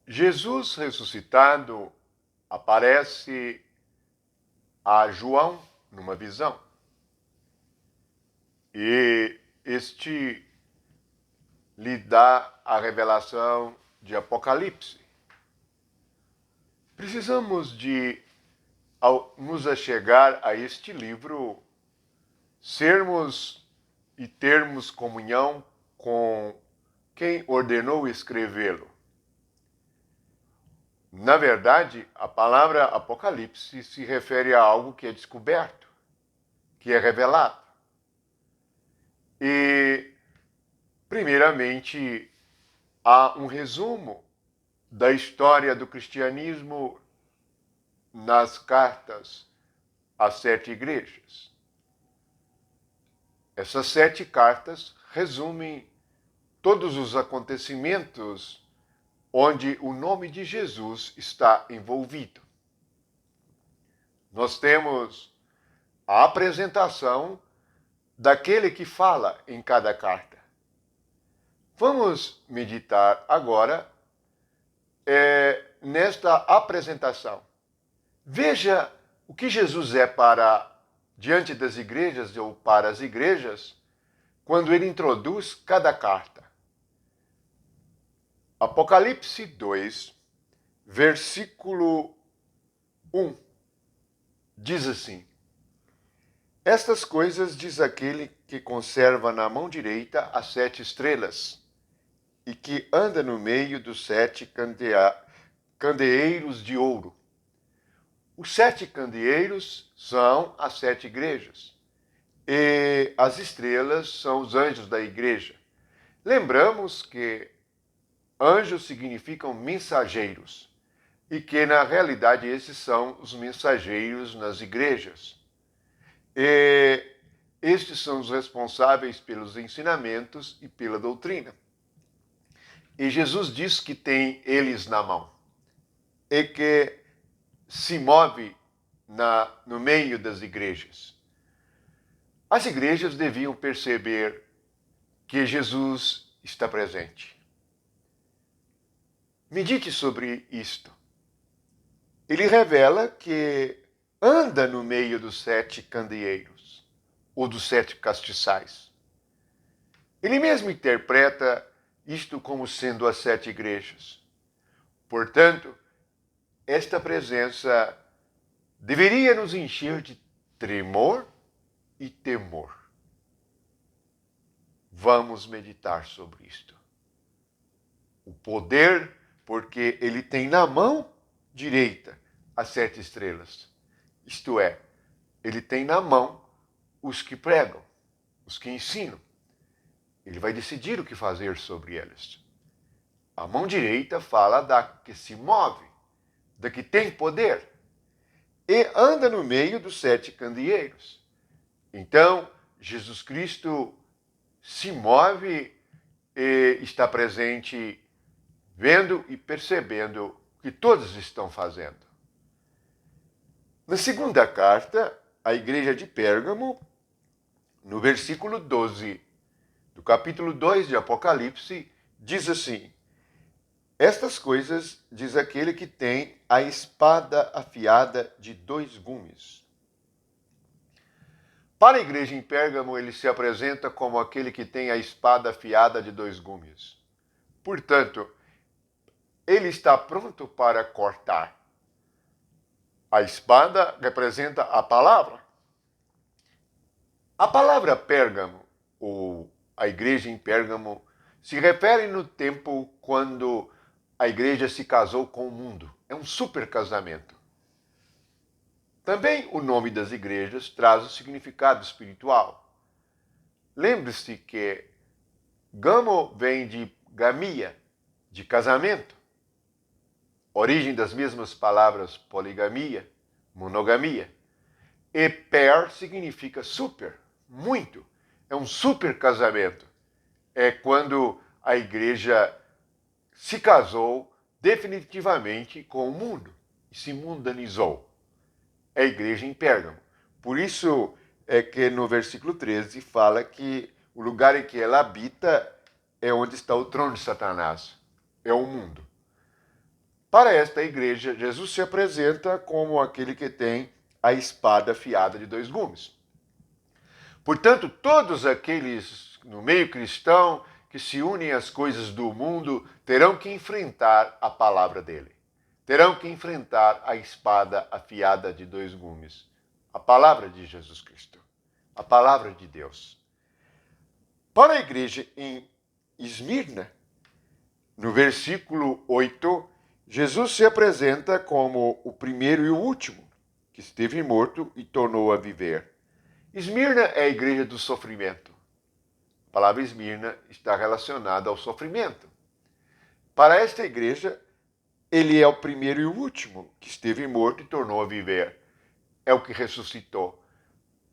Jesus ressuscitado aparece a João numa visão. E este lhe dá a revelação de Apocalipse. Precisamos de, ao nos achegar a este livro, sermos e termos comunhão com quem ordenou escrevê-lo. Na verdade, a palavra Apocalipse se refere a algo que é descoberto, que é revelado. E, primeiramente, há um resumo da história do cristianismo nas cartas às 7 igrejas. Essas 7 cartas resumem todos os acontecimentos onde o nome de Jesus está envolvido. Nós temos a apresentação daquele que fala em cada carta. Vamos meditar agora nesta apresentação. Veja o que Jesus é diante das igrejas ou para as igrejas quando ele introduz cada carta. Apocalipse 2, versículo 1, diz assim: Estas coisas diz aquele que conserva na mão direita as 7 estrelas e que anda no meio dos 7 candeeiros de ouro. Os 7 candeeiros são as 7 igrejas e as estrelas são os anjos da igreja. Lembramos que anjos significam mensageiros e que, na realidade, esses são os mensageiros nas igrejas. E estes são os responsáveis pelos ensinamentos e pela doutrina. E Jesus diz que tem eles na mão e que se move no meio das igrejas. As igrejas deviam perceber que Jesus está presente. Medite sobre isto. Ele revela que anda no meio dos 7 candeeiros, ou dos 7 castiçais. Ele mesmo interpreta isto como sendo as 7 igrejas. Portanto, esta presença deveria nos encher de tremor e temor. Vamos meditar sobre isto. O poder, porque ele tem na mão direita as 7 estrelas. Isto é, ele tem na mão os que pregam, os que ensinam. Ele vai decidir o que fazer sobre eles. A mão direita fala da que se move, da que tem poder, e anda no meio dos 7 candeeiros. Então, Jesus Cristo se move e está presente, vendo e percebendo o que todos estão fazendo. Na segunda carta, à igreja de Pérgamo, no versículo 12 do capítulo 2 de Apocalipse, diz assim: Estas coisas diz aquele que tem a espada afiada de 2 gumes. Para a igreja em Pérgamo, ele se apresenta como aquele que tem a espada afiada de 2 gumes. Portanto, ele está pronto para cortar. A espada representa a palavra. A palavra Pérgamo, ou a igreja em Pérgamo, se refere no tempo quando a igreja se casou com o mundo. É um super casamento. Também o nome das igrejas traz o significado espiritual. Lembre-se que Gamo vem de gamia, de casamento. Origem das mesmas palavras poligamia, monogamia. E per significa super, muito. É um super casamento. É quando a igreja se casou definitivamente com o mundo e se mundanizou. É a igreja em Pérgamo. Por isso é que no versículo 13 fala que o lugar em que ela habita é onde está o trono de Satanás. É o mundo. Para esta igreja, Jesus se apresenta como aquele que tem a espada afiada de dois gumes. Portanto, todos aqueles no meio cristão que se unem às coisas do mundo terão que enfrentar a palavra dele. Terão que enfrentar a espada afiada de dois gumes. A palavra de Jesus Cristo. A palavra de Deus. Para a igreja em Esmirna, no versículo 8, Jesus se apresenta como o primeiro e o último, que esteve morto e tornou a viver. Esmirna é a igreja do sofrimento. A palavra Esmirna está relacionada ao sofrimento. Para esta igreja, ele é o primeiro e o último, que esteve morto e tornou a viver. É o que ressuscitou.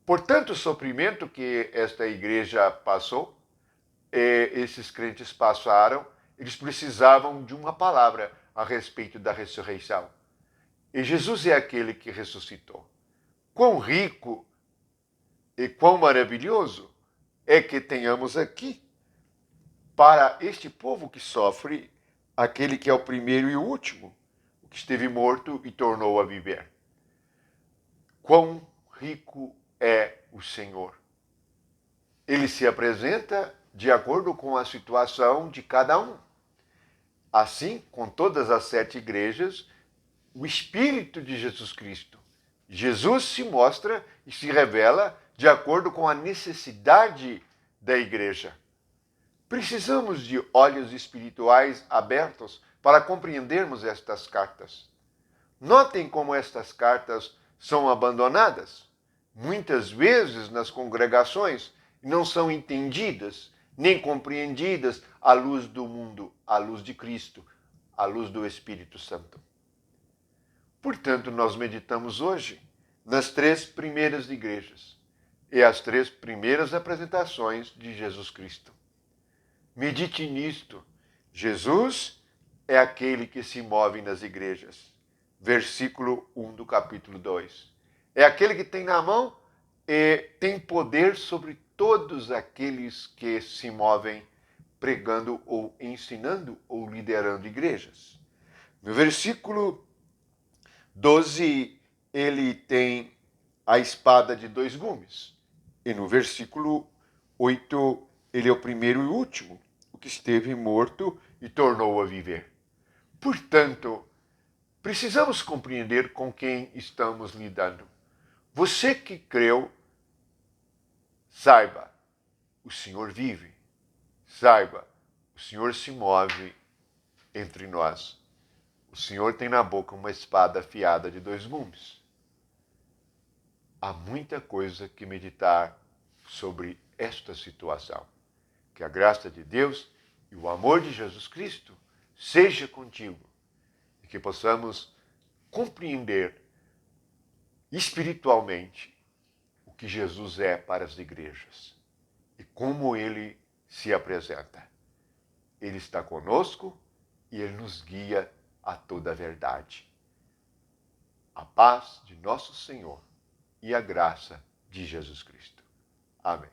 Portanto, o sofrimento que esta igreja passou, esses crentes passaram, eles precisavam de uma palavra a respeito da ressurreição. E Jesus é aquele que ressuscitou. Quão rico e quão maravilhoso é que tenhamos aqui, para este povo que sofre, aquele que é o primeiro e o último, o que esteve morto e tornou a viver. Quão rico é o Senhor. Ele se apresenta de acordo com a situação de cada um. Assim, com todas as 7 igrejas, o Espírito de Jesus Cristo. Jesus se mostra e se revela de acordo com a necessidade da igreja. Precisamos de olhos espirituais abertos para compreendermos estas cartas. Notem como estas cartas são abandonadas, muitas vezes nas congregações, e não são entendidas, nem compreendidas à luz do mundo, à luz de Cristo, à luz do Espírito Santo. Portanto, nós meditamos hoje nas 3 primeiras igrejas e as 3 primeiras apresentações de Jesus Cristo. Medite nisto. Jesus é aquele que se move nas igrejas. Versículo 1 do capítulo 2. É aquele que tem na mão e tem poder sobre todos aqueles que se movem pregando ou ensinando ou liderando igrejas. No versículo 12, ele tem a espada de 2 gumes. E no versículo 8, ele é o primeiro e último, o que esteve morto e tornou a viver. Portanto, precisamos compreender com quem estamos lidando. Você que creu, saiba, o Senhor vive. Saiba, o Senhor se move entre nós. O Senhor tem na boca uma espada afiada de 2 gumes. Há muita coisa que meditar sobre esta situação. Que a graça de Deus e o amor de Jesus Cristo seja contigo e que possamos compreender espiritualmente o que Jesus é para as igrejas e como ele se apresenta. Ele está conosco e ele nos guia a toda a verdade. A paz de nosso Senhor e a graça de Jesus Cristo. Amém.